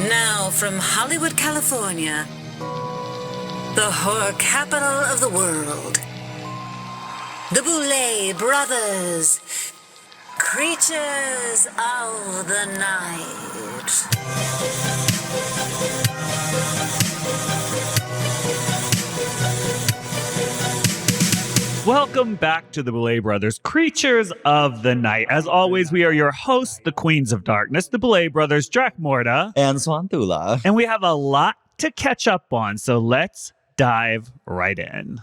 Now from Hollywood, California, the horror capital of the world, the Boulet Brothers, creatures of the night. Welcome back to the Boulet Brothers, Creatures of the Night. As always, we are your hosts, the Queens of Darkness, the Boulet Brothers Dracmorda and Swanthula. And we have a lot to catch up on, so let's dive right in.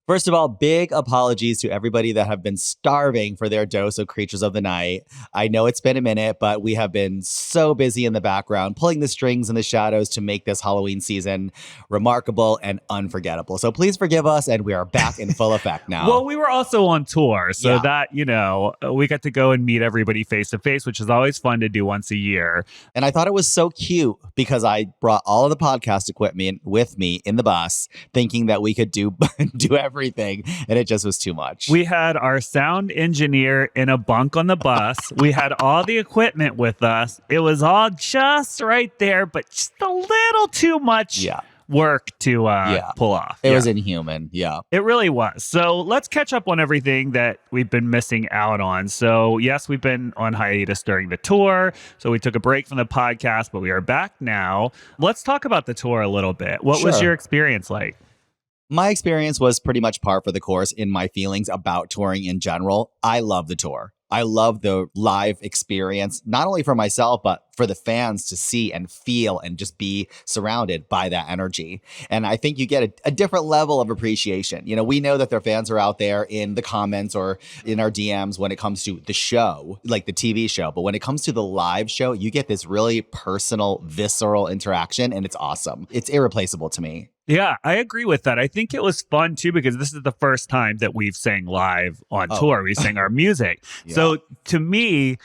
First of all, big apologies to everybody that have been starving for their dose of Creatures of the Night. I know it's been a minute, but we have been so busy in the background, pulling the strings in the shadows to make this Halloween season remarkable and unforgettable. So please forgive us, and we are back in full effect now. Well, we were also on tour, so that, we got to go and meet everybody face to face, which is always fun to do once a year. And I thought it was so cute because I brought all of the podcast equipment with me in the bus, thinking that we could do everything, and it just was too much. We had our sound engineer in a bunk on the bus. We had all the equipment with us. It was all just right there, but just a little too much work to pull off. It was inhuman. It really was. So let's catch up on everything that we've been missing out on. So yes, we've been on hiatus during the tour. So we took a break from the podcast, but we are back now. Let's talk about the tour a little bit. What was your experience like? My experience was pretty much par for the course in my feelings about touring in general. I love the tour. I love the live experience, not only for myself, but for the fans to see and feel and just be surrounded by that energy. And I think you get a different level of appreciation. You know, we know that their fans are out there in the comments or in our DMs when it comes to the show, like the TV show. But when it comes to the live show, you get this really personal, visceral interaction, and it's awesome. It's irreplaceable to me. Yeah, I agree with that. I think it was fun, too, because this is the first time that we've sang live on tour. We sang our music. So to me,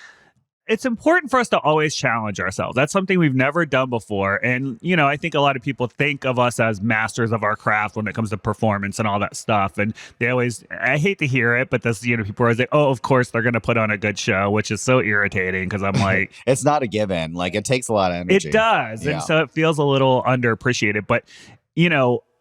it's important for us to always challenge ourselves. That's something we've never done before. And, I think a lot of people think of us as masters of our craft when it comes to performance and all that stuff. And they always, I hate to hear it, but this, people are always like, oh, of course they're going to put on a good show, which is so irritating because I'm like, it's not a given. Like, it takes a lot of energy. It does. Yeah. And so it feels a little underappreciated. But,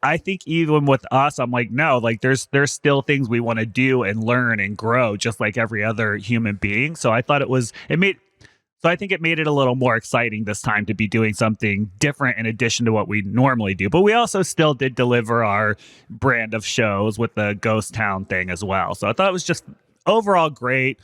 I think even with us, I'm like, no, like there's still things we want to do and learn and grow just like every other human being. So I thought I think it made it a little more exciting this time to be doing something different in addition to what we normally do. But we also still did deliver our brand of shows with the Ghost Town thing as well. So I thought it was just overall great.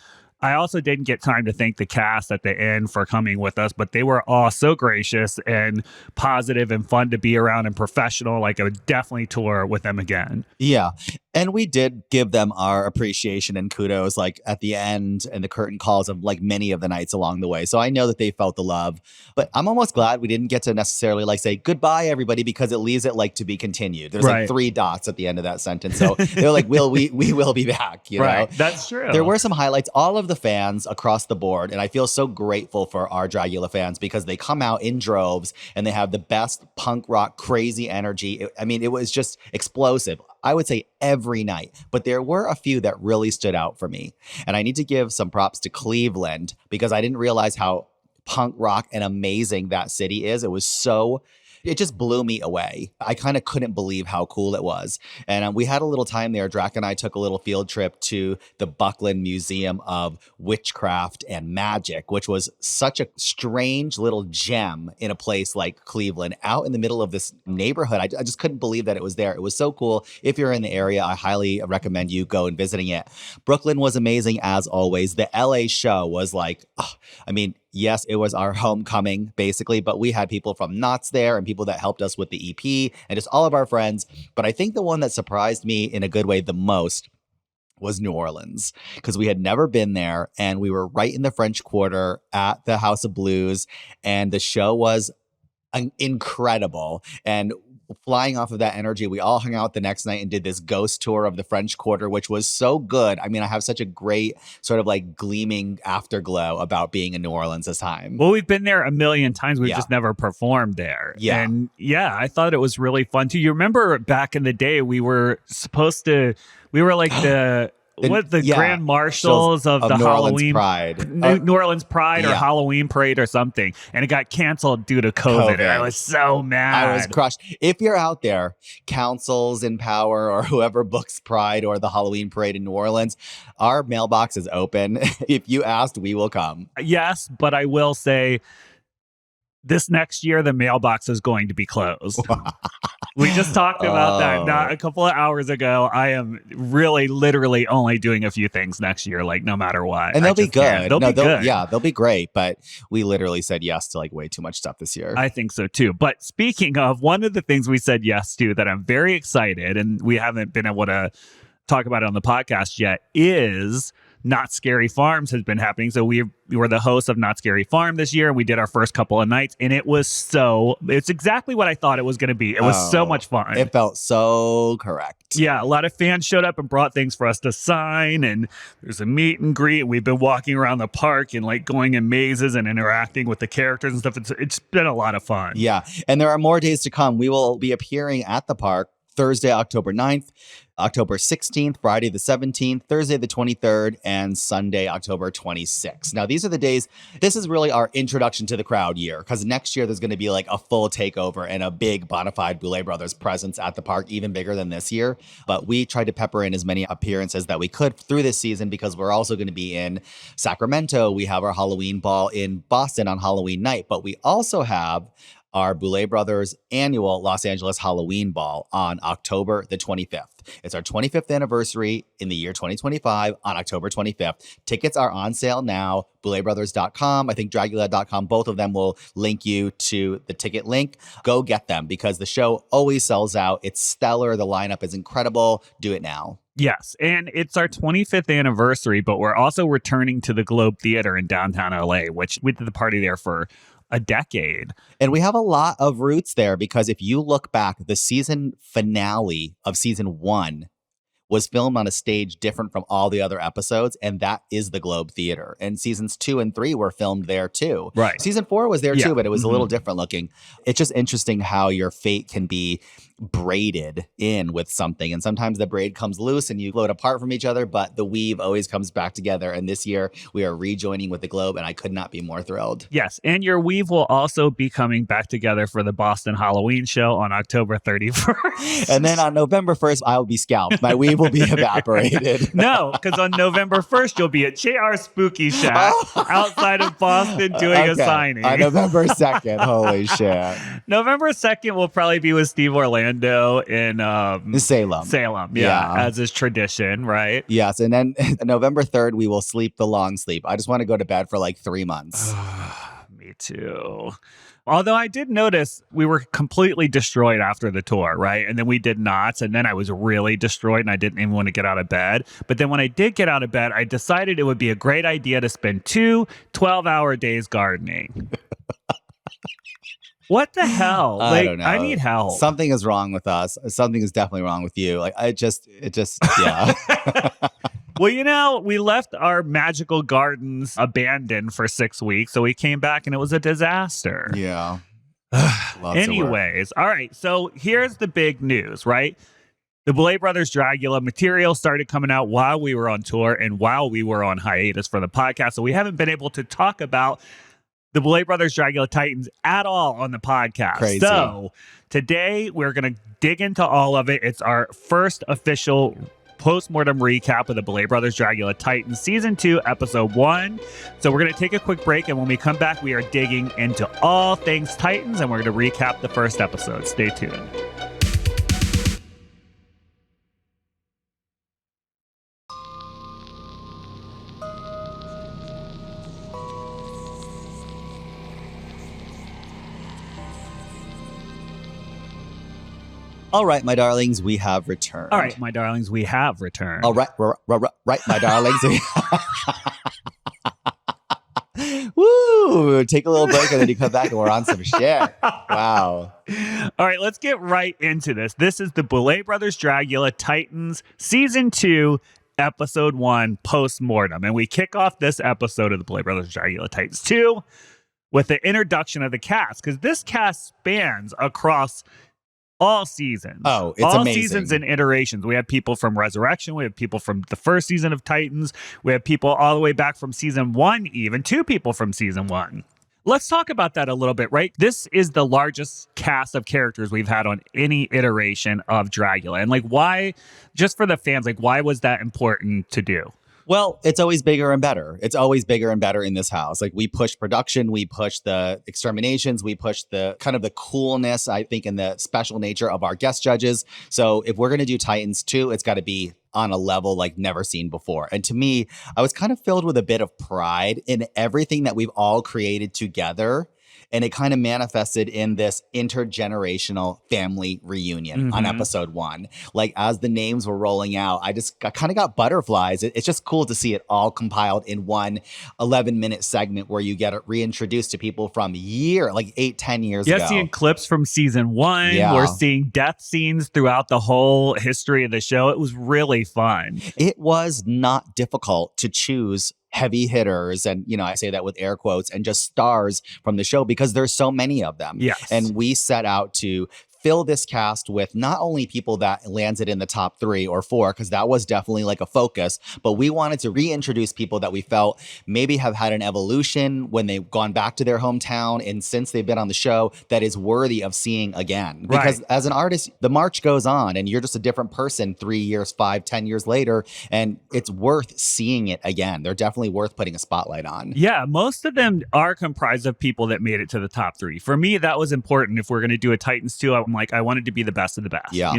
I also didn't get time to thank the cast at the end for coming with us, but they were all so gracious and positive and fun to be around and professional. Like, I would definitely tour with them again. Yeah. And we did give them our appreciation and kudos, like at the end and the curtain calls of like many of the nights along the way. So I know that they felt the love, but I'm almost glad we didn't get to necessarily like say goodbye, everybody, because it leaves it like to be continued. There's like 3 dots at the end of that sentence. So they're like, we will be back, you know? That's true. There were some highlights. All of the fans across the board, and I feel so grateful for our Dragula fans because they come out in droves and they have the best punk rock, crazy energy. It was just explosive. I would say every night, but there were a few that really stood out for me. And I need to give some props to Cleveland because I didn't realize how punk rock and amazing that city is. It just blew me away. I kind of couldn't believe how cool it was. And we had a little time there. Drac and I took a little field trip to the Buckland Museum of Witchcraft and Magic, which was such a strange little gem in a place like Cleveland, out in the middle of this neighborhood. I just couldn't believe that it was there. It was so cool. If you're in the area, I highly recommend you go and visiting it. Brooklyn was amazing as always. The LA show was like, yes, it was our homecoming, basically, but we had people from Knott's there and people that helped us with the EP and just all of our friends. But I think the one that surprised me in a good way the most was New Orleans, because we had never been there and we were right in the French Quarter at the House of Blues, and the show was incredible. And flying off of that energy, we all hung out the next night and did this ghost tour of the French Quarter, which was so good. I have such a great sort of like gleaming afterglow about being in New Orleans this time. Well, we've been there a million times. We've just never performed there. Yeah. And I thought it was really fun too. You remember back in the day, we were like the grand marshals of the New Halloween Orleans Pride. New Orleans Pride or yeah. Halloween Parade or something, and it got canceled due to COVID. And I was so mad. I was crushed. If you're out there, councils in power or whoever books Pride or the Halloween Parade in New Orleans, our mailbox is open. If you asked, we will come. Yes, but I will say this next year, the mailbox is going to be closed. We just talked about that not a couple of hours ago. I am really, literally only doing a few things next year, like no matter what. And they'll be good. They'll be good. Yeah, they'll be great. But we literally said yes to like way too much stuff this year. I think so too. But speaking of, one of the things we said yes to that I'm very excited, and we haven't been able to talk about it on the podcast yet, is Not Scary Farms has been happening. So we were the hosts of Not Scary Farm this year, and we did our first couple of nights, and it's exactly what I thought it was going to be. It was so much fun. It felt so correct. Yeah, a lot of fans showed up and brought things for us to sign, and there's a meet and greet, and we've been walking around the park and like going in mazes and interacting with the characters and stuff. It's been a lot of fun. Yeah, and there are more days to come. We will be appearing at the park Thursday, October 9th, October 16th, Friday the 17th, Thursday the 23rd, and Sunday, October 26th. Now, these are the days. This is really our introduction to the crowd year, because next year there's going to be like a full takeover and a big bona fide Boulet Brothers presence at the park, even bigger than this year. But we tried to pepper in as many appearances that we could through this season, because we're also going to be in Sacramento. We have our Halloween ball in Boston on Halloween night, but we also have our Boulet Brothers annual Los Angeles Halloween Ball on October the 25th. It's our 25th anniversary in the year 2025 on October 25th. Tickets are on sale now, bouletbrothers.com. I think Dragula.com. Both of them will link you to the ticket link. Go get them, because the show always sells out. It's stellar. The lineup is incredible. Do it now. Yes, and it's our 25th anniversary, but we're also returning to the Globe Theater in downtown LA, which we did the party there for a decade. And we have a lot of roots there, because if you look back, the season finale of season 1 was filmed on a stage different from all the other episodes, and that is the Globe Theater. And seasons 2 and 3 were filmed there too. Right. Season 4 was there too, but it was a little different looking. It's just interesting how your fate can be braided in with something, and sometimes the braid comes loose and you float apart from each other, but the weave always comes back together. And this year we are rejoining with the Globe, and I could not be more thrilled. Yes, and your weave will also be coming back together for the Boston Halloween show on October 31st. And then on November 1st, I will be scalped. My weave will be evaporated. No, because on November 1st, you'll be at JR Spooky Shack outside of Boston doing a signing. On November 2nd, holy shit. November 2nd will probably be with Steve Orlando in Salem. Yeah, as is tradition, right? Yes, and then November 3rd, we will sleep the long sleep. I just want to go to bed for like 3 months. Me too. Although I did notice we were completely destroyed after the tour, right? And then we did Knott's, and then I was really destroyed and I didn't even want to get out of bed. But then when I did get out of bed, I decided it would be a great idea to spend 2 12-hour days gardening. What the hell? I don't know. I need help. Something is wrong with us. Something is definitely wrong with you. Like it just, yeah. Well, we left our magical gardens abandoned for 6 weeks. So we came back and it was a disaster. Yeah. Anyways, all right. So here's the big news, right? The Boulet Brothers Dragula material started coming out while we were on tour and while we were on hiatus for the podcast. So we haven't been able to talk about the Boulet Brothers Dragula Titans at all on the podcast. Crazy. So today we're going to dig into all of it. It's our first official post-mortem recap of the Boulet Brothers Dragula Titans Season 2, Episode 1. So we're going to take a quick break, and when we come back, we are digging into all things Titans, and we're going to recap the first episode. Stay tuned. All right, my darlings, we have returned. All right, my darlings, we have returned. All right, right, my darlings. Woo! Take a little break and then you come back and we're on some shit. Wow. All right, let's get right into this. This is the Boulet Brothers Dragula Titans Season 2, Episode 1, Post-Mortem. And we kick off this episode of the Boulet Brothers Dragula Titans 2 with the introduction of the cast, because this cast spans across all seasons. Oh, it's all amazing. Seasons and iterations. We have people from Resurrection. We have people from the first season of Titans. We have people all the way back from season 1, even 2 people from season 1. Let's talk about that a little bit, right? This is the largest cast of characters we've had on any iteration of Dragula. And like, why, just for the fans, like, why was that important to do? Well, it's always bigger and better. It's always bigger and better in this house. Like, we push production, we push the exterminations, we push the kind of the coolness, I think, and the special nature of our guest judges. So if we're going to do Titans 2, it's got to be on a level like never seen before. And to me, I was kind of filled with a bit of pride in everything that we've all created together. And it kind of manifested in this intergenerational family reunion on episode 1. Like, as the names were rolling out, I kind of got butterflies. It's just cool to see it all compiled in one 11-minute segment where you get reintroduced to people from like 8-10 years ago. Yeah, seeing clips from season 1. Yeah. We're seeing death scenes throughout the whole history of the show. It was really fun. It was not difficult to choose heavy hitters, and I say that with air quotes, and just stars from the show because there's so many of them. Yes. And we set out to fill this cast with not only people that landed in the top 3 or 4, because that was definitely like a focus, but we wanted to reintroduce people that we felt maybe have had an evolution when they've gone back to their hometown and since they've been on the show that is worthy of seeing again. Because as an artist, the march goes on and you're just a different person 3 years, 5, 10 years later, and it's worth seeing it again. They're definitely worth putting a spotlight on. Yeah, most of them are comprised of people that made it to the top 3. For me, that was important. If we're going to do a Titans 2, I'm like, I wanted to be the best of the best. Yeah.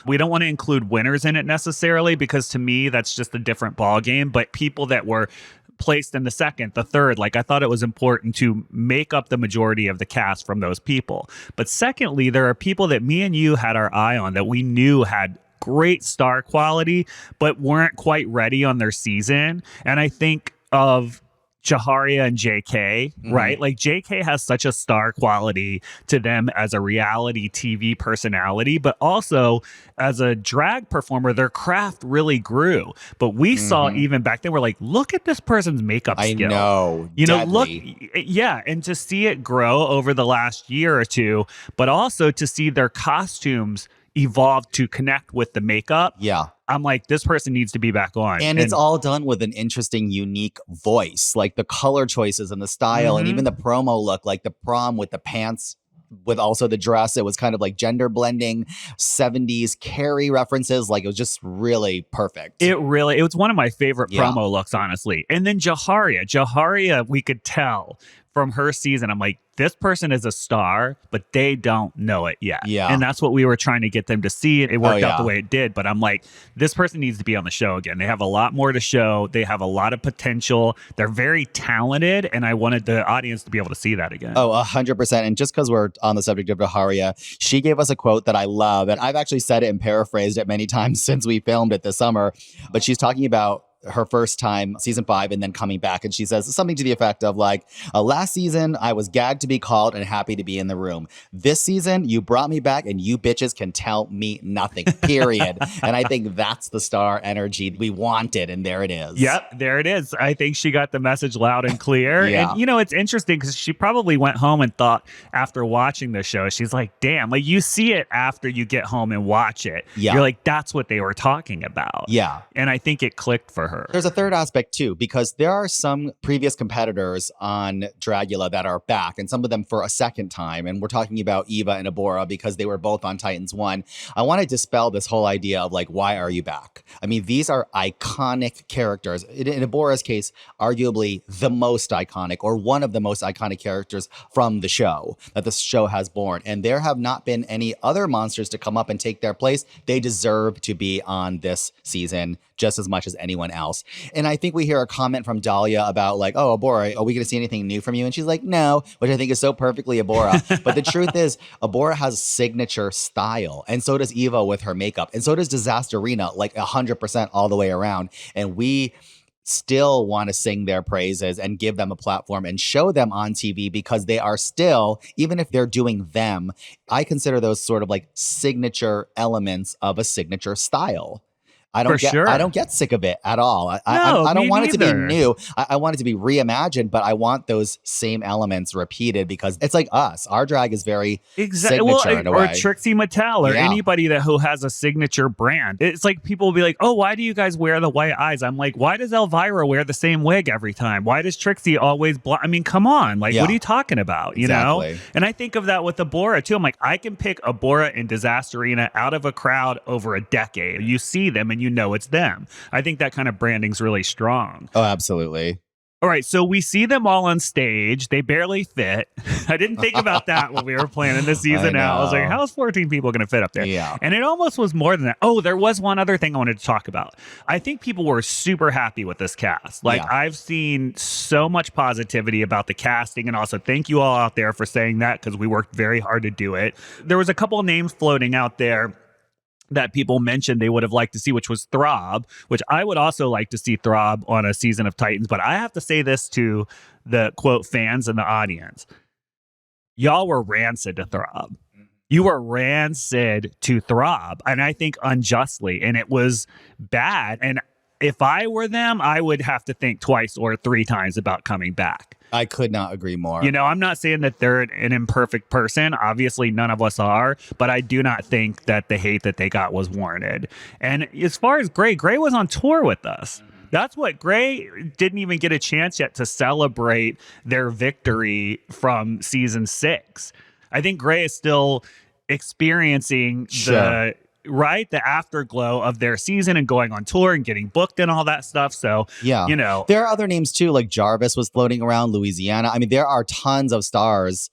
We don't want to include winners in it necessarily because to me, that's just a different ball game. But people that were placed in the second, the third, like I thought it was important to make up the majority of the cast from those people. But secondly, there are people that me and you had our eye on that we knew had great star quality, but weren't quite ready on their season. And I think of Jaharia and JK, right? Like JK has such a star quality to them as a reality TV personality, but also as a drag performer, their craft really grew. But we saw even back then, we're like, look at this person's makeup skill. I know. Look, Deadly. yeah. And to see it grow over the last year or two, but also to see their costumes evolve to connect with the makeup. Yeah. I'm like, this person needs to be back on. And it's all done with an interesting, unique voice, like the color choices and the style and even the promo look, like the prom with the pants, with also the dress. It was kind of like gender blending, 70s Carrie references. Like, it was just really perfect. It was one of my favorite promo looks, honestly. And then Jaharia, we could tell from her season, I'm like, this person is a star, but they don't know it yet. Yeah. And that's what we were trying to get them to see. It worked out the way it did. But I'm like, this person needs to be on the show again. They have a lot more to show. They have a lot of potential. They're very talented. And I wanted the audience to be able to see that again. Oh, 100%. And just because we're on the subject of Jaharia, she gave us a quote that I love. And I've actually said it and paraphrased it many times since we filmed it this summer. But she's talking about her first time, season 5, and then coming back. And she says something to the effect of like, last season, I was gagged to be called and happy to be in the room. This season, you brought me back and you bitches can tell me nothing, period. And I think that's the star energy we wanted. And there it is. Yep, there it is. I think she got the message loud and clear. Yeah. And, it's interesting because she probably went home and thought after watching the show, she's like, damn, like you see it after you get home and watch it. Yeah. You're like, that's what they were talking about. Yeah. And I think it clicked for her. There's a third aspect too, because there are some previous competitors on Dragula that are back, and some of them for a second time. And we're talking about Eva and Abora because they were both on Titans 1. I want to dispel this whole idea of like, why are you back? I mean, these are iconic characters. In Abora's case, arguably the most iconic or one of the most iconic characters from the show that the show has born. And there have not been any other monsters to come up and take their place. They deserve to be on this season just as much as anyone else. And I think we hear a comment from Dahlia about like, oh, Abora, are we going to see anything new from you? And she's like, no, which I think is so perfectly Abora. But the truth is, Abora has signature style. And so does Eva with her makeup. And so does Disasterina, like 100% all the way around. And we still want to sing their praises and give them a platform and show them on TV because they are still, even if they're doing them, I consider those sort of like signature elements of a signature style. I For don't get sure. I don't get sick of it at all. I don't me want it to be neither. new. I want it to be reimagined, but I want those same elements repeated because it's like us. Our drag is very Exactly. Well, signature in a or way. Trixie Mattel or Yeah. anybody who has a signature brand. It's like people will be like, oh, why do you guys wear the white eyes? I'm like, why does Elvira wear the same wig every time? Why does Trixie always I mean, come on. Like, Yeah. what are you talking about? You Exactly. know? And I think of that with Abora too. I'm like, I can pick Abora and Disasterina out of a crowd over a decade. You see them and you know it's them. I think that kind of branding's really strong. Oh, absolutely. All right, so we see them all on stage. They barely fit. I didn't think about that when we were planning the season out. I was like, know. how is 14 people going to fit up there? Yeah. And it almost was more than that. Oh, there was one other thing I wanted to talk about. I think people were super happy with this cast. Like, Yeah. I've seen so much positivity about the casting, and also thank you all out there for saying that because we worked very hard to do it. There was a couple of names floating out there that people mentioned they would have liked to see, which was Throb, which I would also like to see Throb on a season of Titans. But I have to say this to the, quote, fans in the audience. Y'all were rancid to Throb. You were rancid to Throb, and I think unjustly, and it was bad. And if I were them, I would have to think twice or three times about coming back. I could not agree more. You know, I'm not saying that they're an imperfect person. Obviously, none of us are, but I do not think that the hate that they got was warranted. And as far as Gray was on tour with us. That's what Gray didn't even get a chance yet to celebrate their victory from season 6. I think Gray is still experiencing Sure. the afterglow of their season and going on tour and getting booked and all that stuff. So, Yeah. you know, There are other names too, like Jarvis was floating around, Louisiana. I mean, there are tons of stars.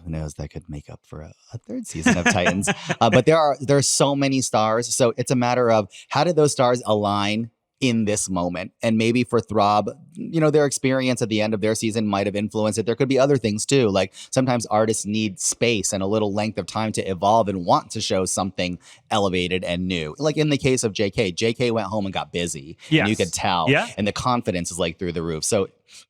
Who knows, that could make up for a third season of Titans. But there's so many stars. So it's a matter of how did those stars align in this moment? And maybe for Throb, you know, their experience at the end of their season might have influenced it. There could be other things too. Like sometimes artists need space and a little length of time to evolve and want to show something elevated and new. Like in the case of JK went home and got busy. Yes. And you could tell. Yeah. And the confidence is like through the roof. So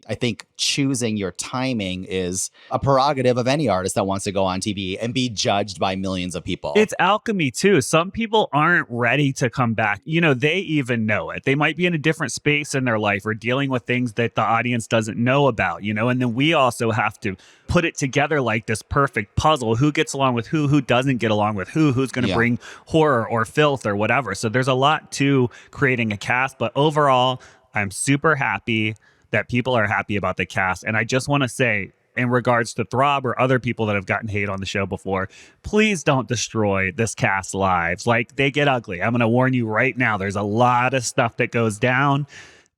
I think choosing your timing is a prerogative of any artist that wants to go on TV and be judged by millions of people. It's alchemy too. Some people aren't ready to come back. You know, they even know it. They might be in a different space in their life or dealing with things that the audience doesn't know about, you know, and then we also have to put it together like this perfect puzzle. Who gets along with who doesn't get along with who's going to Yeah. bring horror or filth or whatever. So there's a lot to creating a cast, but overall, I'm super happy that people are happy about the cast. And I just want to say, in regards to Throb or other people that have gotten hate on the show before, please don't destroy this cast's lives. Like, they get ugly. I'm going to warn you right now. There's a lot of stuff that goes down,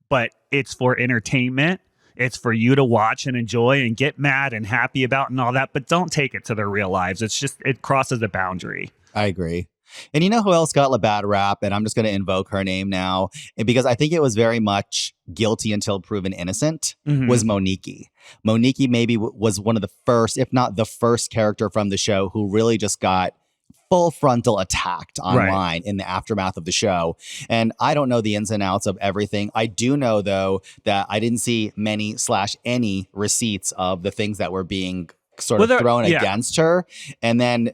but it's for entertainment. It's for you to watch and enjoy and get mad and happy about and all that, but don't take it to their real lives. It's just, it crosses a boundary. I agree. And you know who else got a bad rap? And I'm just going to invoke her name now because I think it was very much guilty until proven innocent, was Monique. Monique maybe was one of the first, if not the first character from the show who really just got full frontal attacked online in the aftermath of the show. And I don't know the ins and outs of everything. I do know, though, that I didn't see many/any receipts of the things that were being sort of thrown against her. And then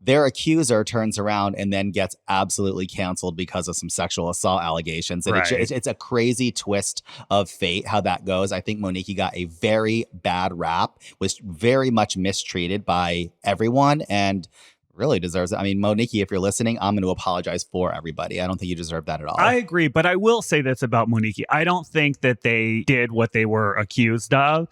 their accuser turns around and then gets absolutely canceled because of some sexual assault allegations. And it's a crazy twist of fate how that goes. I think Monique got a very bad rap, was very much mistreated by everyone, and really deserves it. I mean, Monique, if you're listening, I'm going to apologize for everybody. I don't think you deserve that at all. I agree, but I will say this about Monique. I don't think that they did what they were accused of.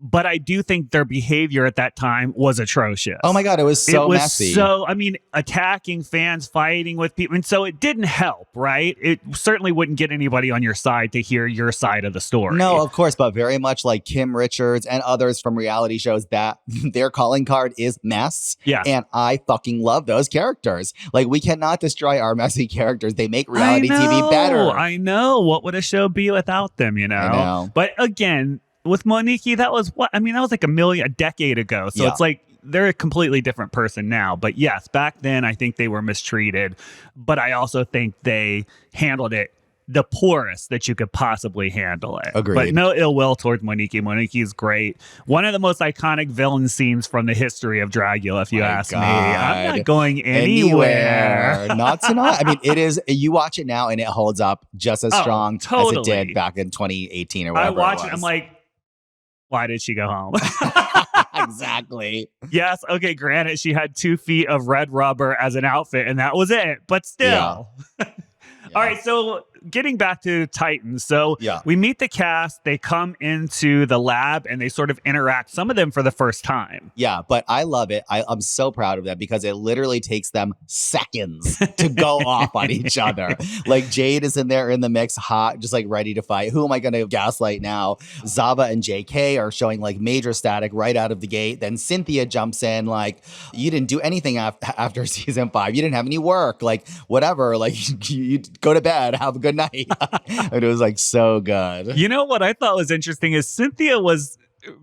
But I do think their behavior at that time was atrocious. Oh my God, it was so messy. So, I mean, attacking fans, fighting with people. And so it didn't help, right? It certainly wouldn't get anybody on your side to hear your side of the story. No, of course, but very much like Kim Richards and others from reality shows, that their calling card is mess. Yeah. And I fucking love those characters. Like, we cannot destroy our messy characters. They make reality TV better. I know. What would a show be without them, you know? I know. But again, with Monique, that was that was like a decade ago. So it's like they're a completely different person now. But yes, back then I think they were mistreated. But I also think they handled it the poorest that you could possibly handle it. Agreed. But no ill will towards Monique. Monique is great. One of the most iconic villain scenes from the history of Dragula, if you ask me. I'm not going anywhere. Not tonight. I mean, it is, you watch it now and it holds up just as strong as it did back in 2018 or whatever. I watch it, I'm like, why did she go home? Exactly. Yes. Okay. Granted, she had 2 feet of red rubber as an outfit, and that was it. But still. Yeah. All right. So getting back to Titans. So we meet the cast. They come into the lab and they sort of interact, some of them for the first time. Yeah. But I love it. I'm so proud of that because it literally takes them seconds to go off on each other. Like Jade is in there in the mix, hot, just like ready to fight. Who am I going to gaslight now? Zava and JK are showing like major static right out of the gate. Then Cynthia jumps in like, you didn't do anything after season 5. You didn't have any work, like whatever. Like you go to bed, have a good night. And it was like so good. You know what I thought was interesting is Cynthia was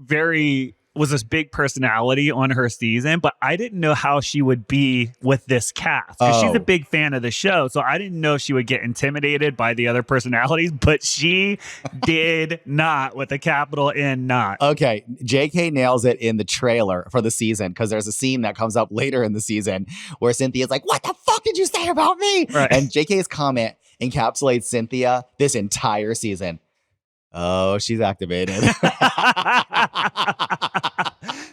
this big personality on her season, but I didn't know how she would be with this cast because she's a big fan of the show. So I didn't know she would get intimidated by the other personalities, but she did not with a capital N Knott. Okay, JK nails it in the trailer for the season because there's a scene that comes up later in the season where Cynthia's like, what the fuck did you say about me? Right. And JK's comment encapsulates Cynthia this entire season. Oh, she's activated.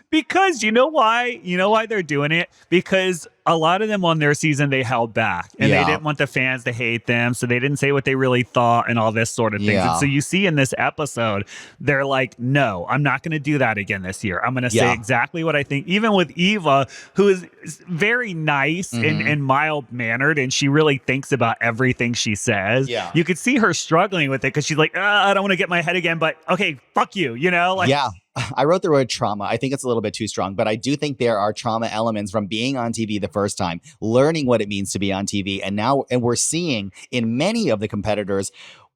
Because you know why? You know why they're doing it? Because a lot of them on their season, they held back and they didn't want the fans to hate them. So they didn't say what they really thought and all this sort of things. Yeah. And so you see in this episode, they're like, no, I'm not going to do that again this year. I'm going to say exactly what I think. Even with Eva, who is very nice and mild-mannered, and she really thinks about everything she says. Yeah. You could see her struggling with it because she's like, I don't want to get my head again, but okay, fuck you, you know? Like, yeah. I wrote the word trauma. I think it's a little bit too strong, but I do think there are trauma elements from being on TV the first time, learning what it means to be on TV. And we're seeing in many of the competitors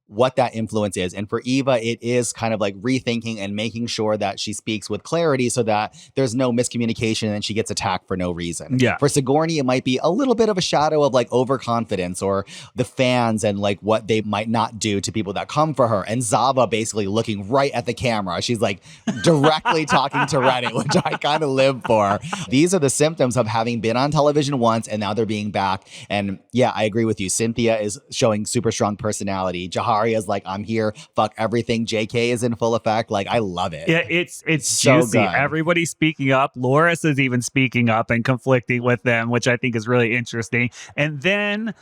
what that influence is. And for Eva, it is kind of like rethinking and making sure that she speaks with clarity so that there's no miscommunication and she gets attacked for no reason. Yeah. For Sigourney, it might be a little bit of a shadow of like overconfidence or the fans and like what they might not do to people that come for her. And Zava basically looking right at the camera. She's like directly talking to Reddit, which I kind of live for. These are the symptoms of having been on television once and now they're being back. And yeah, I agree with you. Cynthia is showing super strong personality. Jahari is like, I'm here, fuck everything. JK is in full effect. Like, I love it. Yeah, it's so juicy. good. Everybody's speaking up. Loris is even speaking up and conflicting with them, which I think is really interesting. And then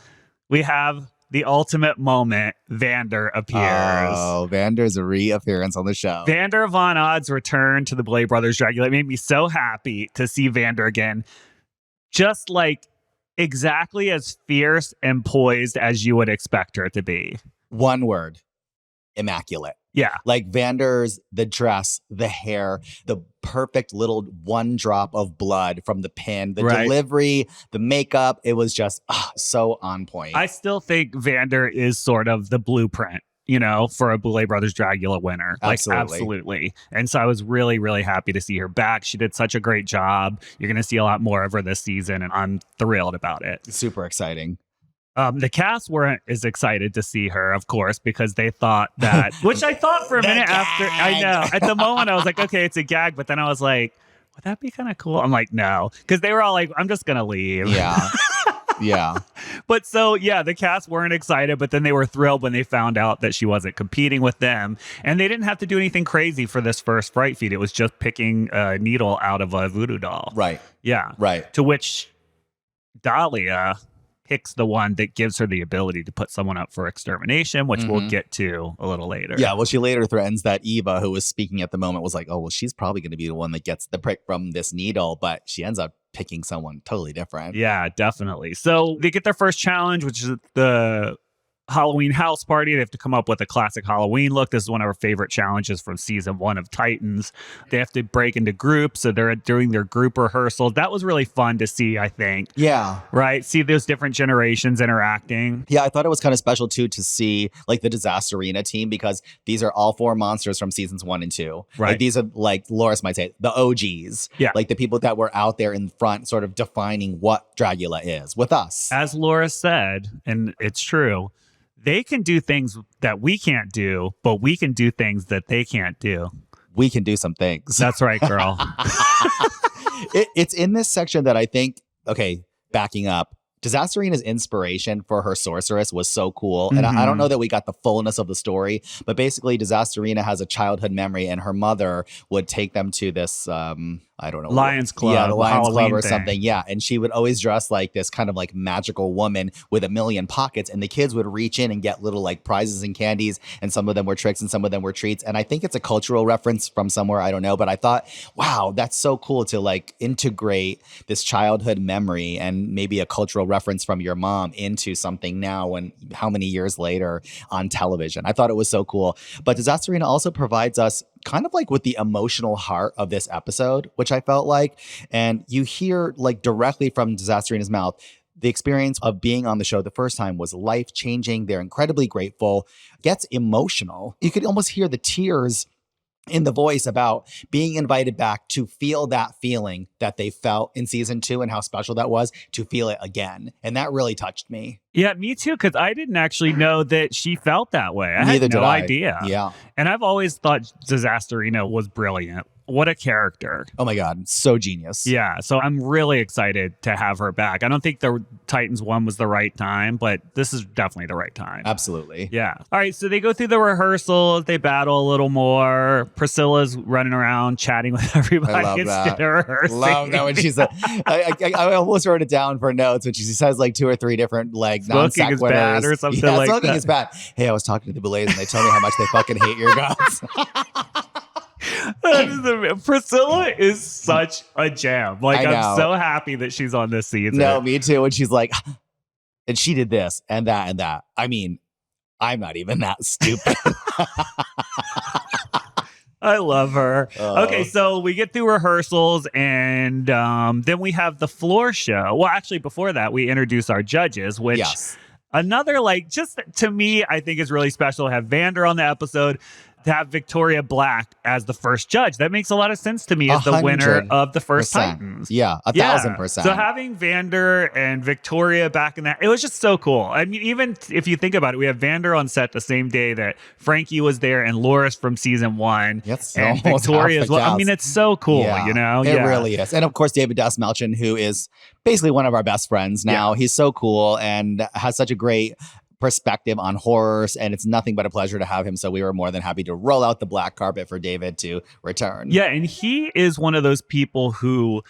we have the ultimate moment. Vander appears. Oh, Vander's reappearance on the show. Vander Von Odd's return to the Boulet Brothers Dragula. It made me so happy to see Vander again. Just like exactly as fierce and poised as you would expect her to be. One word, immaculate. Yeah. Like Vander's, the dress, the hair, the perfect little one drop of blood from the pin, the delivery, the makeup. It was just so on point. I still think Vander is sort of the blueprint, you know, for a Boulet Brothers Dragula winner. Absolutely. Like, absolutely. And so I was really, really happy to see her back. She did such a great job. You're going to see a lot more of her this season, and I'm thrilled about it. Super exciting. The cast weren't as excited to see her, of course, because they thought that, which I thought for a minute after, I know. At the moment, I was like, okay, it's a gag. But then I was like, would that be kind of cool? I'm like, no. Because they were all like, I'm just going to leave. Yeah. Yeah. But so, yeah, the cast weren't excited, but then they were thrilled when they found out that she wasn't competing with them. And they didn't have to do anything crazy for this first fright feed. It was just picking a needle out of a voodoo doll. Right. Yeah. Right. To which Dahlia picks the one that gives her the ability to put someone up for extermination, which we'll get to a little later. Yeah, well, she later threatens that Eva, who was speaking at the moment, was like, oh, well, she's probably going to be the one that gets the prick from this needle, but she ends up picking someone totally different. Yeah, definitely. So they get their first challenge, which is the Halloween house party. They have to come up with a classic Halloween look. This is one of our favorite challenges from season 1 of Titans. They have to break into groups, so they're doing their group rehearsals. That was really fun to see, I think. Yeah. Right? See those different generations interacting. Yeah, I thought it was kind of special, too, to see, like, the Disasterina team, because these are all 4 monsters from seasons 1 and 2. Right. Like, these are, like, Loris might say, the OGs. Yeah. Like, the people that were out there in front sort of defining what Dragula is with us. As Laura said, and it's true, They can do things that we can't do, but we can do things that they can't do. We can do some things. That's right, girl. It's in this section that I think, okay, backing up, Disastarina's inspiration for her sorceress was so cool. And I don't know that we got the fullness of the story, but basically Disastarina has a childhood memory and her mother would take them to this, I don't know. Lions Club. Yeah, the Lions Halloween Club or thing. something. Yeah. And she would always dress like this kind of like magical woman with a million pockets. And the kids would reach in and get little like prizes and candies. And some of them were tricks and some of them were treats. And I think it's a cultural reference from somewhere. I don't know. But I thought, wow, that's so cool to like integrate this childhood memory and maybe a cultural reference from your mom into something now and how many years later on television. I thought it was so cool. But Disastarina also provides us kind of like with the emotional heart of this episode, which I felt like. And you hear like directly from Disastarina's mouth, the experience of being on the show the first time was life-changing. They're incredibly grateful, gets emotional. You could almost hear the tears in the voice about being invited back to feel that feeling that they felt in season 2 and how special that was to feel it again. And that really touched me. Yeah, me too, because I didn't actually know that she felt that way. I Neither had no did I. idea. Yeah. And I've always thought Disastarina was brilliant. What a character. Oh my God. So genius. Yeah, so I'm really excited to have her back. I don't think the Titans 1 was the right time, but this is definitely the right time. Absolutely. Yeah. All right, so they go through the rehearsals. They battle a little more. Priscilla's running around chatting with everybody I love instead that. of rehearsing. Love that when she's like, I almost wrote it down for notes when she says like 2 or 3 different like non Smoking is sequiturs. bad or something like smoking that. is bad. Hey, I was talking to the Boulets and they told me how much they fucking hate your guts. Priscilla is such a jam. Like, I I'm know. so happy that she's on this season. No, me too. And she's like, and she did this and that and that. I mean, I'm not even that stupid. I love her. Oh. Okay, so we get through rehearsals and then we have the floor show. Well, actually, before that, we introduce our judges, which Yes. another, like, just to me, I think is really special to have Vander on the episode, to have Victoria Black as the first judge. That makes a lot of sense to me as the winner of the first Titans. Yeah, 1,000%. So having Vander and Victoria back in that, it was just so cool. I mean, even if you think about it, we have Vander on set the same day that Frankie was there and Loris from season 1 Yes, and almost Victoria half as the well. I cast. mean, it's so cool, Yeah, you know? It really is. And of course, David Dasmalchian, who is basically one of our best friends now. He's so cool and has such a great perspective on horrors, and it's nothing but a pleasure to have him. So we were more than happy to roll out the black carpet for David to return. Yeah, and he is one of those people who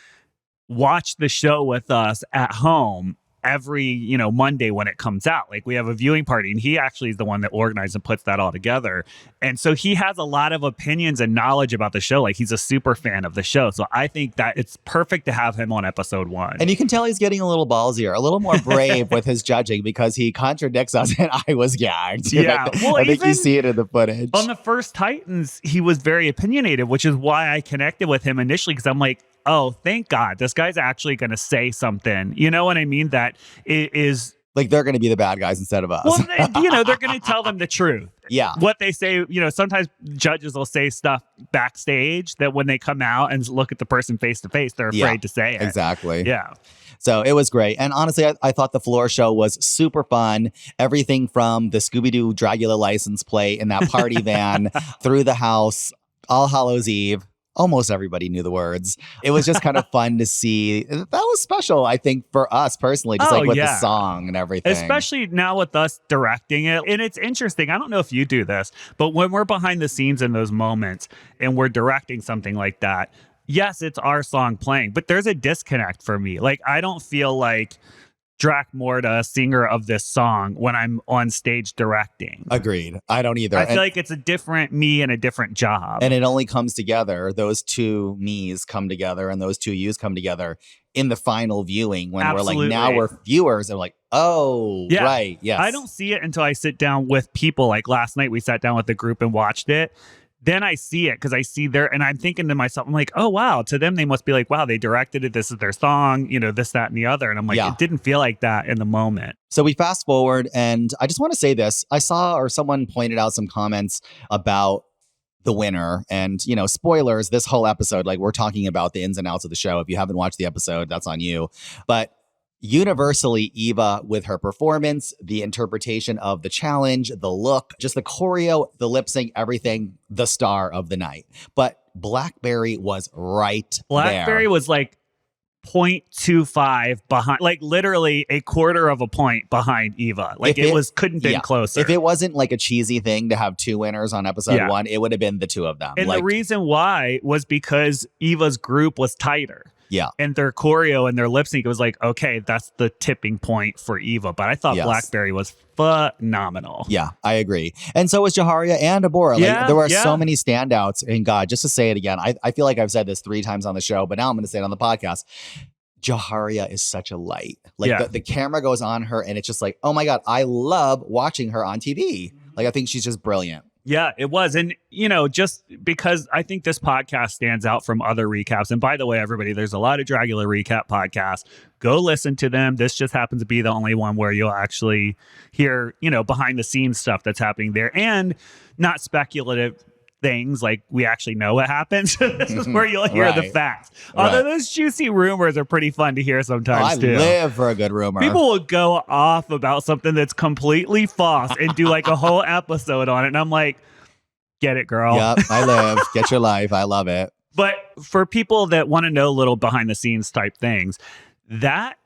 watch the show with us at home every Monday when it comes out. Like, we have a viewing party and he actually is the one that organizes and puts that all together, and so he has a lot of opinions and knowledge about the show. Like, he's a super fan of the show, so I think that it's perfect to have him on episode 1. And you can tell he's getting a little ballsier, a little more brave with his judging because he contradicts us, and I was gagged. Yeah. Well, I think you even see it in the footage. on the first Titans, he was very opinionated, which is why I connected with him initially, because I'm like, oh, thank God, this guy's actually going to say something. You know what I mean? That is, like, they're going to be the bad guys instead of us. well, they're going to tell them the truth. Yeah. What they say, sometimes judges will say stuff backstage that when they come out and look at the person face to face, they're afraid to say it. Exactly. Yeah. So it was great. And honestly, I thought the floor show was super fun. Everything from the Scooby-Doo Dragula license plate in that party van through the house, All Hallows Eve. Almost everybody knew the words. It was just kind of fun to see. That was special, I think, for us personally, just like with the song and everything. Especially now with us directing it. And it's interesting. I don't know if you do this, but when we're behind the scenes in those moments and we're directing something like that, yes, it's our song playing, but there's a disconnect for me. Like, I don't feel like Dracmorda, singer of this song, when I'm on stage directing. Agreed. I don't either. I feel like it's a different me and a different job. And it only comes together. Those two me's come together and those two you's come together in the final viewing when we're like, now we're viewers and we're like, oh, right. Yes. I don't see it until I sit down with people. Like last night, we sat down with the group and watched it. Then I see it because I see and I'm thinking to myself, I'm like, oh, wow. To them, they must be like, wow, they directed it. This is their song, this, that, and the other. And I'm like, it didn't feel like that in the moment. So we fast forward, and I just want to say this. I saw, or someone pointed out some comments about the winner, and, spoilers, this whole episode, like, we're talking about the ins and outs of the show. If you haven't watched the episode, that's on you. But universally, Eva, with her performance, the interpretation of the challenge, the look, just the choreo, the lip sync, everything, the star of the night. But Blackberry was right Blackberry there. was like 0.25 behind, like literally a quarter of a point behind Eva. Like couldn't been closer. If it wasn't like a cheesy thing to have two winners on episode 1, it would have been the two of them. And the reason why was because Eva's group was tighter. Yeah. And their choreo and their lip sync was like, okay, that's the tipping point for Eva. But I thought Blackberry was phenomenal. Yeah, I agree. And so was Jaharia and Abora. Like, there were so many standouts. And God, just to say it again, I feel like I've said this 3 times on the show, but now I'm going to say it on the podcast. Jaharia is such a light. Like the camera goes on her and it's just like, oh my God, I love watching her on TV. Like, I think she's just brilliant. Yeah, it was. And, just because I think this podcast stands out from other recaps. And by the way, everybody, there's a lot of Dragula recap podcasts. Go listen to them. This just happens to be the only one where you'll actually hear, behind the scenes stuff that's happening there, and not speculative things like we actually know what happens. This is where you'll hear the facts. Although those juicy rumors are pretty fun to hear sometimes too. I live for a good rumor. People will go off about something that's completely false and do like a whole episode on it. And I'm like, get it, girl. Yep, I live. Get your life. I love it. But for people that want to know little behind the scenes type things, that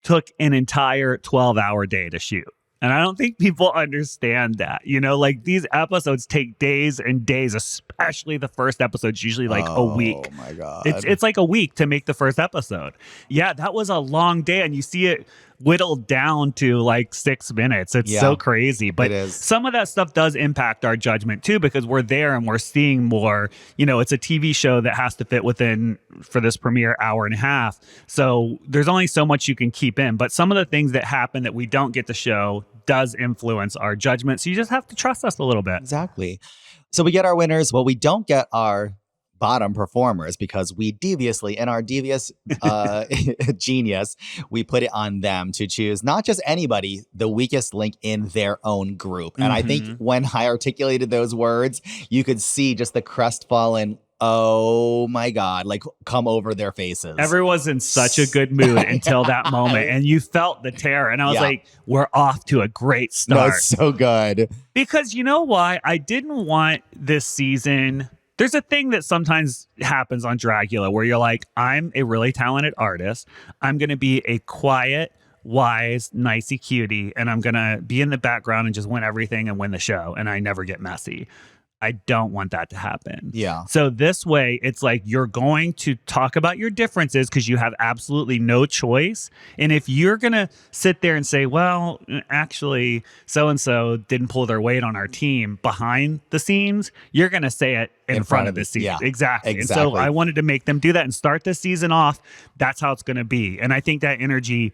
took an entire 12-hour day to shoot. And I don't think people understand that. Like these episodes take days and days, especially the first episode's usually like a week. Oh my God. It's like a week to make the first episode. Yeah, that was a long day. And you see it whittled down to like 6 minutes. It's so crazy. But some of that stuff does impact our judgment too, because we're there and we're seeing more. It's a TV show that has to fit within, for this premiere, hour and a half. So there's only so much you can keep in. But some of the things that happen that we don't get to show does influence our judgment. So you just have to trust us a little bit. Exactly. So we get our winners. Well, we don't get our bottom performers because we deviously, in our devious genius, we put it on them to choose not just anybody, the weakest link in their own group. And I think when I articulated those words, you could see just the crestfallen, oh my God, like come over their faces. Everyone's in such a good mood until that moment. And you felt the terror. And I was like, we're off to a great start. No, it's so good. Because you know why? I didn't want this season. There's a thing that sometimes happens on Dragula where you're like, I'm a really talented artist. I'm going to be a quiet, wise, nicey cutie, and I'm going to be in the background and just win everything and win the show. And I never get messy. I don't want that to happen. Yeah. So this way, it's like you're going to talk about your differences because you have absolutely no choice. And if you're going to sit there and say, well, actually, so-and-so didn't pull their weight on our team behind the scenes, you're going to say it in front of the scene. Yeah, exactly. And so I wanted to make them do that and start this season off. That's how it's going to be. And I think that energy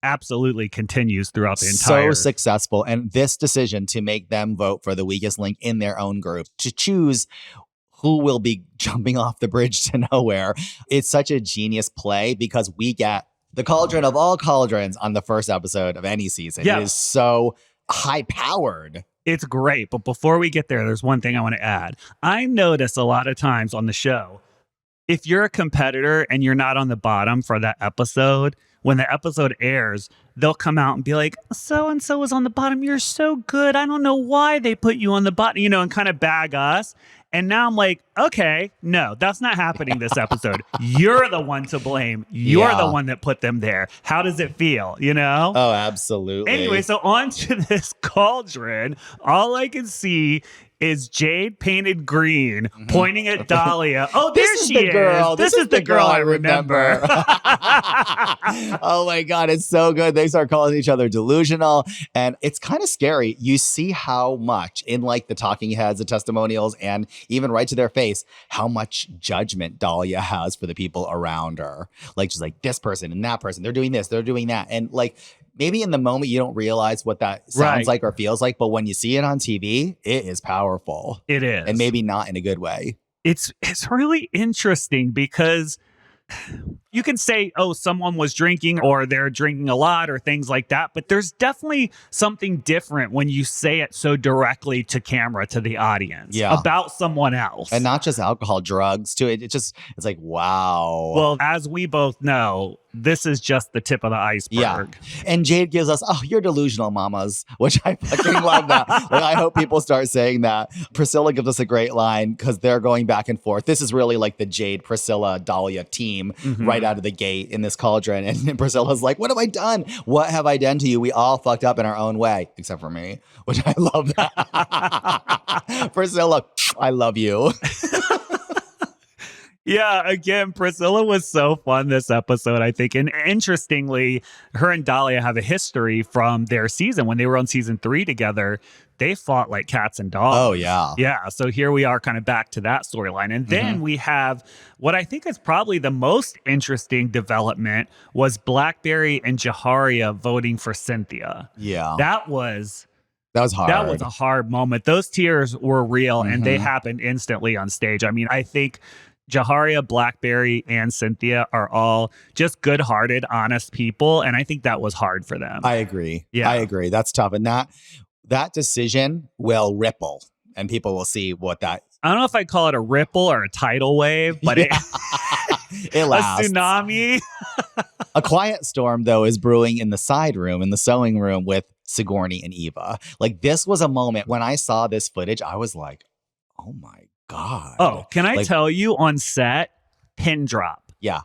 absolutely continues throughout the entire. So successful. And this decision to make them vote for the weakest link in their own group, to choose who will be jumping off the bridge to nowhere, it's such a genius play because we get the cauldron of all cauldrons on the first episode of any season. It is so high powered. It's great. But before we get there, there's one thing I want to add. I notice a lot of times on the show, if you're a competitor and you're not on the bottom for that episode, when the episode airs, they'll come out and be like, so-and-so was on the bottom. You're so good. I don't know why they put you on the bottom, and kind of bag us. And now I'm like, okay, no, that's not happening this episode. You're the one to blame. You're the one that put them there. How does it feel, Oh, absolutely. Anyway, so on to this cauldron. All I can see is Jade painted green, pointing at Dahlia. Oh, there she is. Girl. This is the girl I remember. Oh my God, it's so good. They start calling each other delusional. And it's kind of scary. You see how much in like the talking heads, the testimonials, and even right to their face, how much judgment Dahlia has for the people around her. Like she's like, this person and that person, they're doing this, they're doing that. And like, maybe in the moment you don't realize what that sounds like or feels like, but when you see it on TV, it is powerful. It is. And maybe not in a good way. It's really interesting because You can say, oh, someone was drinking or they're drinking a lot or things like that. But there's definitely something different when you say it so directly to camera, to the audience about someone else. And not just alcohol, drugs too. It's like, wow. Well, as we both know, this is just the tip of the iceberg. Yeah. And Jade gives us, oh, you're delusional, mamas, which I fucking love that. Like, I hope people start saying that. Priscilla gives us a great line because they're going back and forth. This is really like the Jade, Priscilla, Dahlia team right out of the gate in this cauldron. And Priscilla's like, what have I done? What have I done to you? We all fucked up in our own way, except for me, which I love that. Priscilla, I love you. Yeah, again, Priscilla was so fun this episode, I think. And interestingly, her and Dahlia have a history from their season. When they were on season 3 together, they fought like cats and dogs. Oh, yeah. Yeah, so here we are kind of back to that storyline. And then we have what I think is probably the most interesting development was Blackberry and Jaharia voting for Cynthia. Yeah. That was hard. That was a hard moment. Those tears were real and they happened instantly on stage. I mean, I think Jaharia, Blackberry, and Cynthia are all just good-hearted, honest people, and I think that was hard for them. I agree. Yeah. I agree. That's tough. And that decision will ripple, and people will see what that... I don't know if I call it a ripple or a tidal wave, but it lasts. A tsunami. A quiet storm, though, is brewing in the side room, in the sewing room with Sigourney and Eva. Like, this was a moment when I saw this footage, I was like, oh my God. Oh, can I tell you, on set, pin drop. Yeah.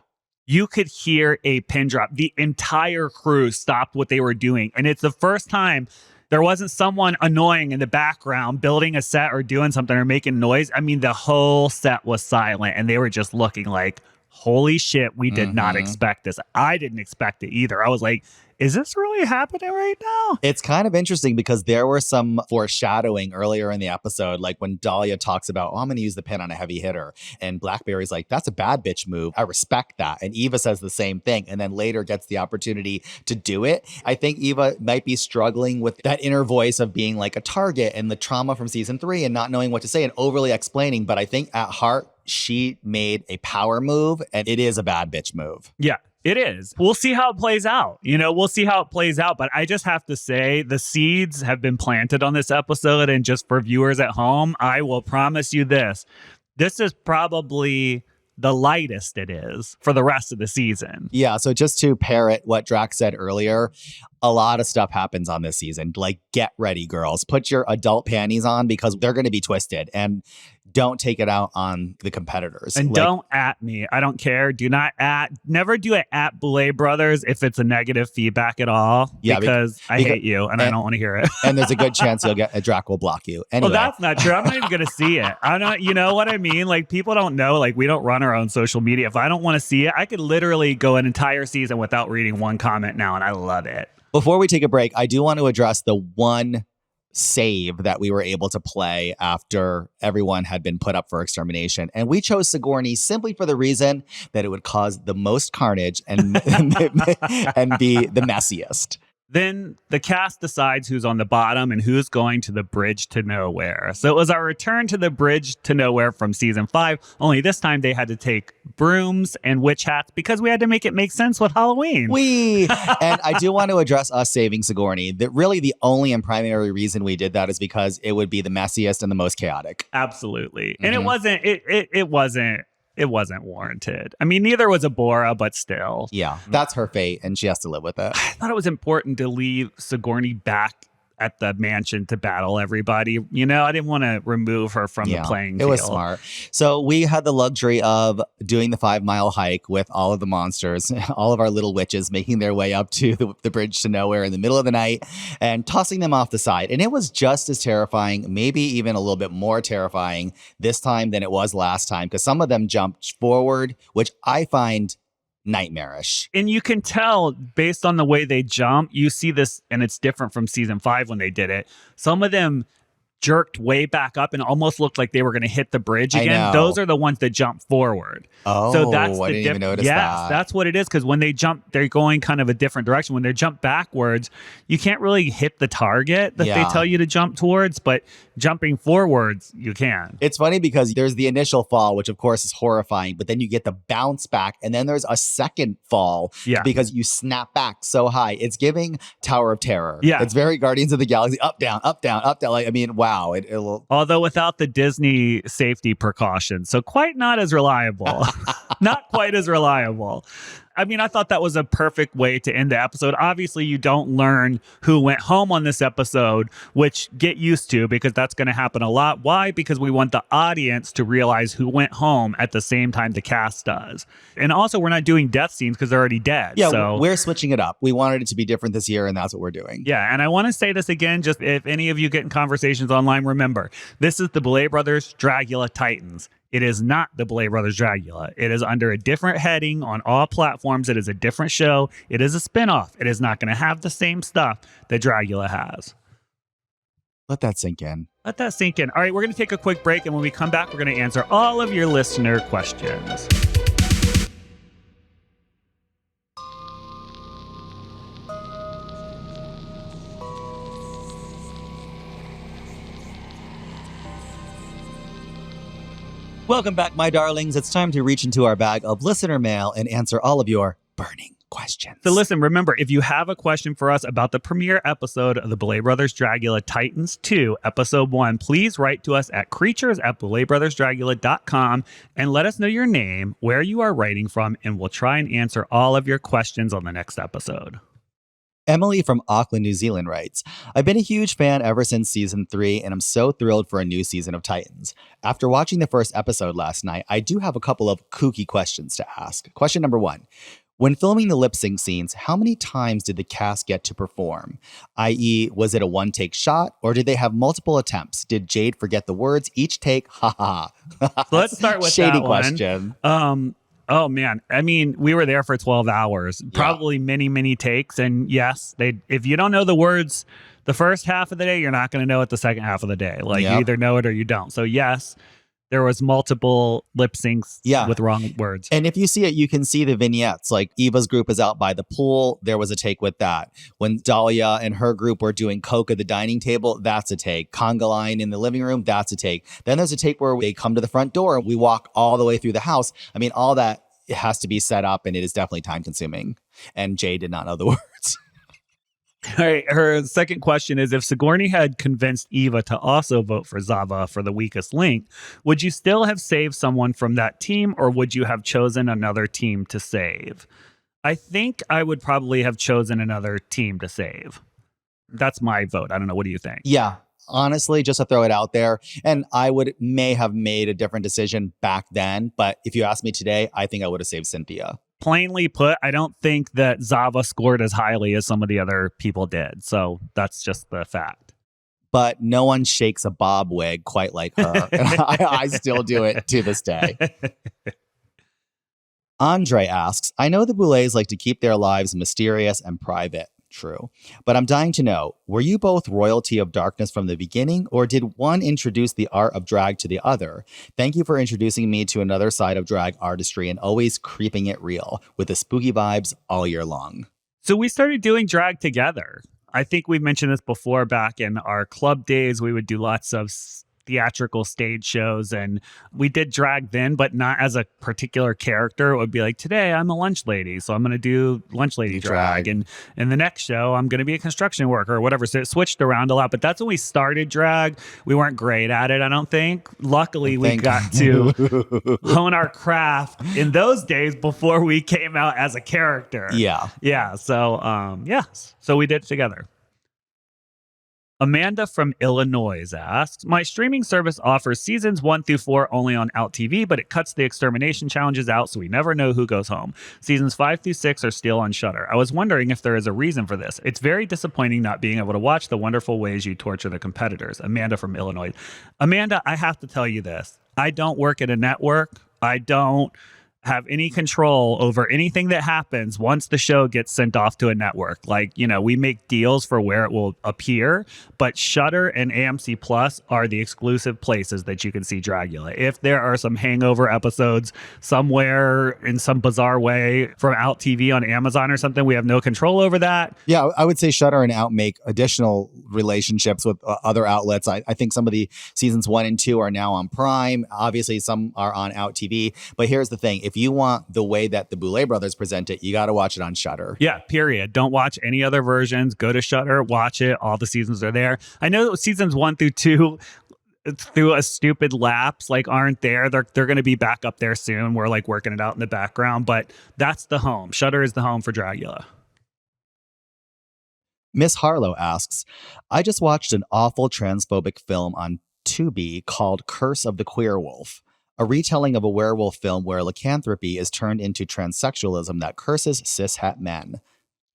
You could hear a pin drop. The entire crew stopped what they were doing. And it's the first time there wasn't someone annoying in the background building a set or doing something or making noise. I mean, the whole set was silent and they were just looking like, holy shit, we did not expect this. I didn't expect it either. I was like, is this really happening right now? It's kind of interesting because there were some foreshadowing earlier in the episode, like when Dahlia talks about, oh, I'm going to use the pin on a heavy hitter. And Blackberry's like, that's a bad bitch move. I respect that. And Eva says the same thing and then later gets the opportunity to do it. I think Eva might be struggling with that inner voice of being like a target and the trauma from season 3 and not knowing what to say and overly explaining. But I think at heart, she made a power move and it is a bad bitch move. Yeah. It is. We'll see how it plays out. We'll see how it plays out. But I just have to say the seeds have been planted on this episode. And just for viewers at home, I will promise you this. This is probably the lightest it is for the rest of the season. Yeah. So just to parrot what Drac said earlier, a lot of stuff happens on this season. Like, get ready, girls. Put your adult panties on because they're going to be twisted. And don't take it out on the competitors. And don't at me. I don't care. Do not never do it at Boulet Brothers if it's a negative feedback at all. Yeah, because I hate you and I don't want to hear it. And there's a good chance Drac will block you. Anyway. Well, that's not true. I'm not even going to see it. I'm not, you know what I mean? Like, people don't know, like, we don't run our own social media. If I don't want to see it, I could literally go an entire season without reading one comment now, and I love it. Before we take a break, I do want to address the one save that we were able to play after everyone had been put up for extermination. And we chose Sigourney simply for the reason that it would cause the most carnage and be the messiest. Then the cast decides who's on the bottom and who's going to the bridge to nowhere. So it was our return to the bridge to nowhere from season 5. Only this time they had to take brooms and witch hats because we had to make it make sense with Halloween. And I do want to address us saving Sigourney. That really the only and primary reason we did that is because it would be the messiest and the most chaotic. Absolutely. And it wasn't warranted. I mean, neither was Abora, but still. Yeah, that's her fate, and she has to live with it. I thought it was important to leave Sigourney back at the mansion to battle everybody. I didn't want to remove her from the playing field. It was smart. So we had the luxury of doing the 5-mile hike with all of the monsters, all of our little witches making their way up to the bridge to nowhere in the middle of the night and tossing them off the side. And it was just as terrifying, maybe even a little bit more terrifying this time than it was last time, because some of them jumped forward, which I find nightmarish. And you can tell based on the way they jump, you see this, and it's different from season 5 when they did it. Some of them jerked way back up and almost looked like they were going to hit the bridge I again. know. Those are the ones that jump forward. Oh, so that's I the didn't even notice yes, that. that's what it is. Because when they jump, they're going kind of a different direction. When they jump backwards, you can't really hit the target that they tell you to jump towards, but jumping forwards, you can. It's funny because there's the initial fall, which of course is horrifying, but then you get the bounce back, and then there's a second fall because you snap back so high. It's giving Tower of Terror. Yeah. It's very Guardians of the Galaxy, up, down, up, down, up, down. Like, I mean, wow. It'll... Although without the Disney safety precautions, so quite not as reliable. Not quite as reliable. I mean, I thought that was a perfect way to end the episode. Obviously, you don't learn who went home on this episode, which get used to because that's going to happen a lot. Why? Because we want the audience to realize who went home at the same time the cast does. And also, we're not doing death scenes because they're already dead. Yeah, so we're switching it up. We wanted it to be different this year, and that's what we're doing. Yeah, and I want to say this again, just if any of you get in conversations online, remember, this is the Boulet Brothers Dragula Titans. It is not the Boulet Brothers Dragula. It is under a different heading on all platforms. It is a different show. It is a spinoff. It is not going to have the same stuff that Dragula has. Let that sink in. Let that sink in. All right, we're going to take a quick break, and when we come back, we're going to answer all of your listener questions. Welcome back, my darlings. It's time to reach into our bag of listener mail and answer all of your burning questions. So listen, remember, if you have a question for us about the premiere episode of the Boulet Brothers Dragula Titans 2, Episode 1, please write to us at creatures@bouletbrothersdragula.com and let us know your name, where you are writing from, and we'll try and answer all of your questions on the next episode. Emily from Auckland, New Zealand writes, I've been a huge fan ever since season 3, and I'm so thrilled for a new season of Titans. After watching the first episode last night, I do have a couple of kooky questions to ask. Question number 1. When filming the lip sync scenes, how many times did the cast get to perform? I.e., was it a one-take shot, or did they have multiple attempts? Did Jade forget the words each take? Ha ha ha. So let's start with Shady that question. One. Oh, man. I mean, we were there for 12 hours, probably many, many takes. And yes, if you don't know the words the first half of the day, you're not going to know it the second half of the day. Like you either know it or you don't. So yes, there was multiple lip syncs with wrong words. And if you see it, you can see the vignettes. Like Eva's group is out by the pool. There was a take with that. When Dahlia and her group were doing coke at the dining table, that's a take. Conga line in the living room, that's a take. Then there's a take where they come to the front door and we walk all the way through the house. I mean, all that has to be set up, and it is definitely time consuming. And Jay did not know the words. All right, her second question is, if Sigourney had convinced Eva to also vote for Zava for the weakest link, would you still have saved someone from that team, or would you have chosen another team to save? I think I would probably have chosen another team to save. That's my vote. I don't know. What do you think? Yeah. Honestly, just to throw it out there, and I may have made a different decision back then, but if you ask me today, I think I would have saved Cynthia. Plainly put, I don't think that Zava scored as highly as some of the other people did. So that's just the fact. But no one shakes a bob wig quite like her. And I still do it to this day. Andre asks, I know the Boulets like to keep their lives mysterious and private. True. But I'm dying to know, were you both royalty of darkness from the beginning, or did one introduce the art of drag to the other? Thank you for introducing me to another side of drag artistry and always keeping it real with the spooky vibes all year long. So we started doing drag together. I think we mentioned this before. Back in our club days, we would do lots of theatrical stage shows, and we did drag then, but not as a particular character. It would be like, today I'm a lunch lady, so I'm going to do lunch lady drag, and in the next show I'm going to be a construction worker or whatever. So it switched around a lot, but that's when we started drag. We weren't great at it, I don't think. Luckily, we got to hone our craft in those days before we came out as a character. Yeah. So we did it together. Amanda from Illinois asks, my streaming service offers seasons 1 through 4 only on Out TV, but it cuts the extermination challenges out, so we never know who goes home. Seasons 5 through 6 are still on Shudder. I was wondering if there is a reason for this. It's very disappointing not being able to watch the wonderful ways you torture the competitors. Amanda from Illinois. Amanda, I have to tell you this. I don't work at a network. I don't have any control over anything that happens once the show gets sent off to a network. Like, we make deals for where it will appear, but Shudder and AMC Plus are the exclusive places that you can see Dragula. If there are some hangover episodes somewhere in some bizarre way from Out TV on Amazon or something, we have no control over that. Yeah, I would say Shudder and Out make additional relationships with other outlets. I think some of the seasons 1 and 2 are now on Prime. Obviously, some are on Out TV. But here's the thing. If you want the way that the Boulet Brothers present it, you got to watch it on Shudder. Yeah, period. Don't watch any other versions. Go to Shudder, watch it. All the seasons are there. I know seasons 1 through 2, through a stupid lapse, aren't there. They're going to be back up there soon. We're working it out in the background, but that's the home. Shudder is the home for Dragula. Miss Harlow asks, I just watched an awful transphobic film on Tubi called Curse of the Queer Wolf, a retelling of a werewolf film where lycanthropy is turned into transsexualism that curses cishet men.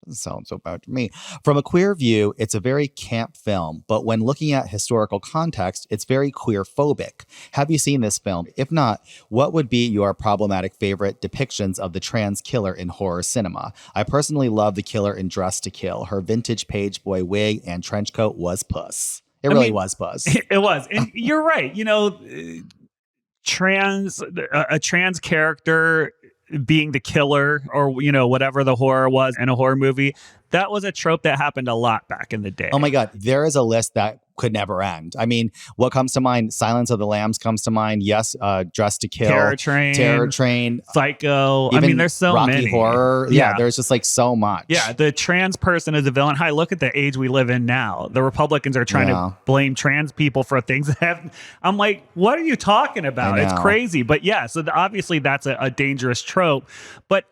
Doesn't sound so bad to me. From a queer view, it's a very camp film, but when looking at historical context, it's very queer-phobic. Have you seen this film? If not, what would be your problematic favorite depictions of the trans killer in horror cinema? I personally love the killer in Dress to Kill. Her vintage page boy wig and trench coat was puss. It really was puss. It was. And you're right. A trans character being the killer, or whatever the horror was in a horror movie, that was a trope that happened a lot back in the day. Oh my God, there is a list that could never end. I mean, what comes to mind? Silence of the Lambs comes to mind. Yes, Dress to Kill, Terror Train, Psycho. There's so Rocky many. Horror. Yeah, there's just so much. Yeah, the trans person is a villain. Hi, look at the age we live in now. The Republicans are trying to blame trans people for things that have. I'm like, what are you talking about? It's crazy. But yeah, so obviously that's a dangerous trope. But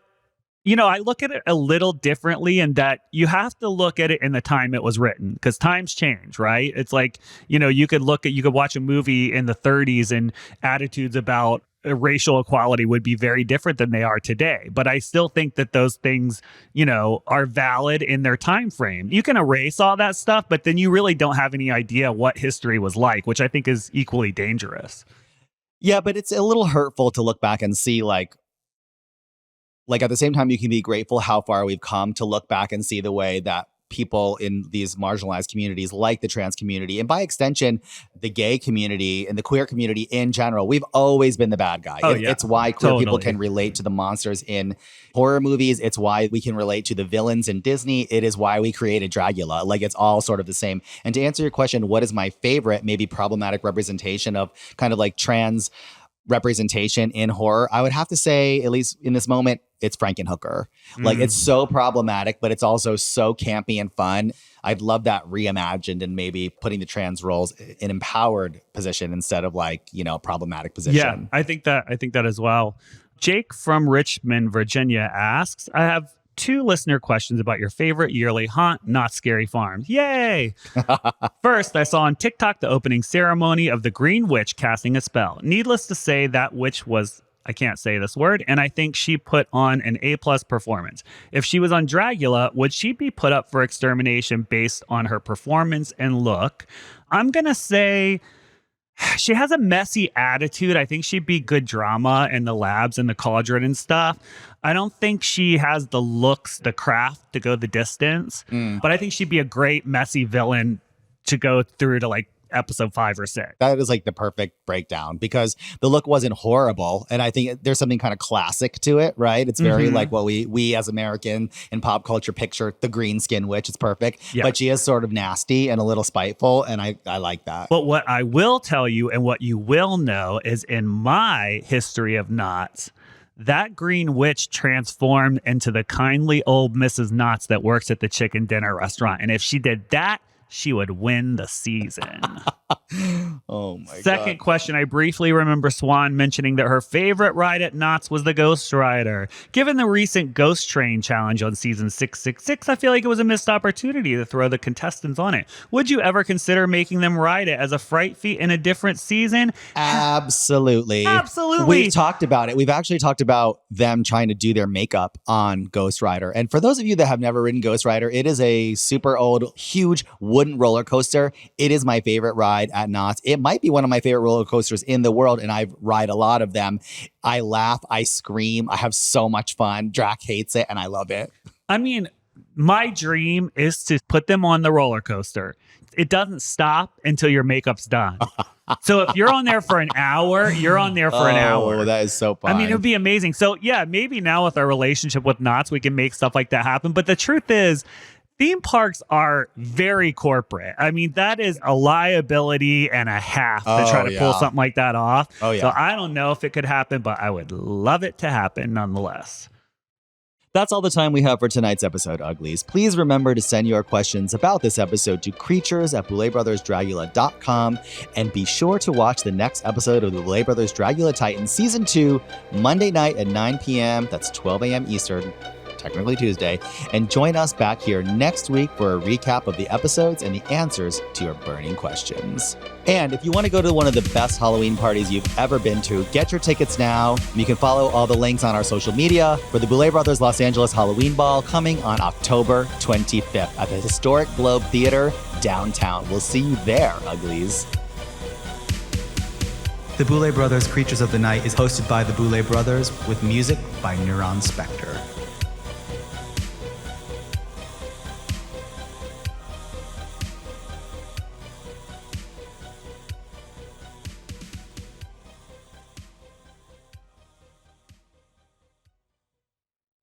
I look at it a little differently in that you have to look at it in the time it was written, because times change, right? It's you could watch a movie in the 30s and attitudes about racial equality would be very different than they are today. But I still think that those things, are valid in their time frame. You can erase all that stuff, but then you really don't have any idea what history was like, which I think is equally dangerous. Yeah, but it's a little hurtful to look back and see at the same time, you can be grateful how far we've come, to look back and see the way that people in these marginalized communities, like the trans community, and by extension, the gay community and the queer community in general, we've always been the bad guy. It's why queer people can relate to the monsters in horror movies. It's why we can relate to the villains in Disney. It is why we created Dragula. It's all sort of the same. And to answer your question, what is my favorite, maybe problematic representation of kind of trans representation in horror? I would have to say, at least in this moment, it's Frankenhooker. It's so problematic, but it's also so campy and fun. I'd love that reimagined and maybe putting the trans roles in empowered position instead of problematic position. Yeah, I think that as well. Jake from Richmond, Virginia asks, I have 2 listener questions about your favorite yearly haunt, Not Scary Farms. Yay! First, I saw on TikTok the opening ceremony of the Green Witch casting a spell. Needless to say, that witch was, I can't say this word, and I think she put on an A+ performance. If she was on Dragula, would she be put up for extermination based on her performance and look? I'm going to say she has a messy attitude. I think she'd be good drama in the labs and the cauldron and stuff. I don't think she has the looks, the craft to go the distance, but I think she'd be a great messy villain to go through to episode 5 or 6. That is the perfect breakdown, because the look wasn't horrible. And I think there's something kind of classic to it, right? It's very what we as American in pop culture picture the green skin witch. It's perfect. Yeah. But she is sort of nasty and a little spiteful. And I like that. But what I will tell you and what you will know is, in my history of Knotts, that green witch transformed into the kindly old Mrs. Knotts that works at the chicken dinner restaurant. And if she did that, she would win the season. Oh my God. Second question. I briefly remember Swan mentioning that her favorite ride at Knott's was the Ghost Rider. Given the recent Ghost Train challenge on season 666, I feel like it was a missed opportunity to throw the contestants on it. Would you ever consider making them ride it as a fright feat in a different season? Absolutely. Absolutely. We've talked about it. We've actually talked about them trying to do their makeup on Ghost Rider. And for those of you that have never ridden Ghost Rider, it is a super old, huge wood wooden roller coaster. It is my favorite ride at Knott's. It might be one of my favorite roller coasters in the world, and I ride a lot of them. I laugh, I scream, I have so much fun. Drac hates it, and I love it. I mean, my dream is to put them on the roller coaster. It doesn't stop until your makeup's done. So if you're on there for an hour, you're on there for an hour. Oh, that is so fun. I mean, it would be amazing. So yeah, maybe now with our relationship with Knott's, we can make stuff like that happen. But the truth is, theme parks are very corporate. I mean, that is a liability and a half to try to pull something like that off. Oh, yeah. So I don't know if it could happen, but I would love it to happen nonetheless. That's all the time we have for tonight's episode, Uglies. Please remember to send your questions about this episode to creatures@BouletBrothersDragula.com, and be sure to watch the next episode of the Boulet Brothers Dragula Titans Season 2, Monday night at 9 p.m. That's 12 a.m. Eastern, technically Tuesday. And join us back here next week for a recap of the episodes and the answers to your burning questions. And if you want to go to one of the best Halloween parties you've ever been to, get your tickets now. You can follow all the links on our social media for the Boulet Brothers Los Angeles Halloween Ball coming on October 25th at the historic Globe Theater downtown. We'll see you there, Uglies. The Boulet Brothers Creatures of the Night is hosted by the Boulet Brothers with music by Neuron Spectre.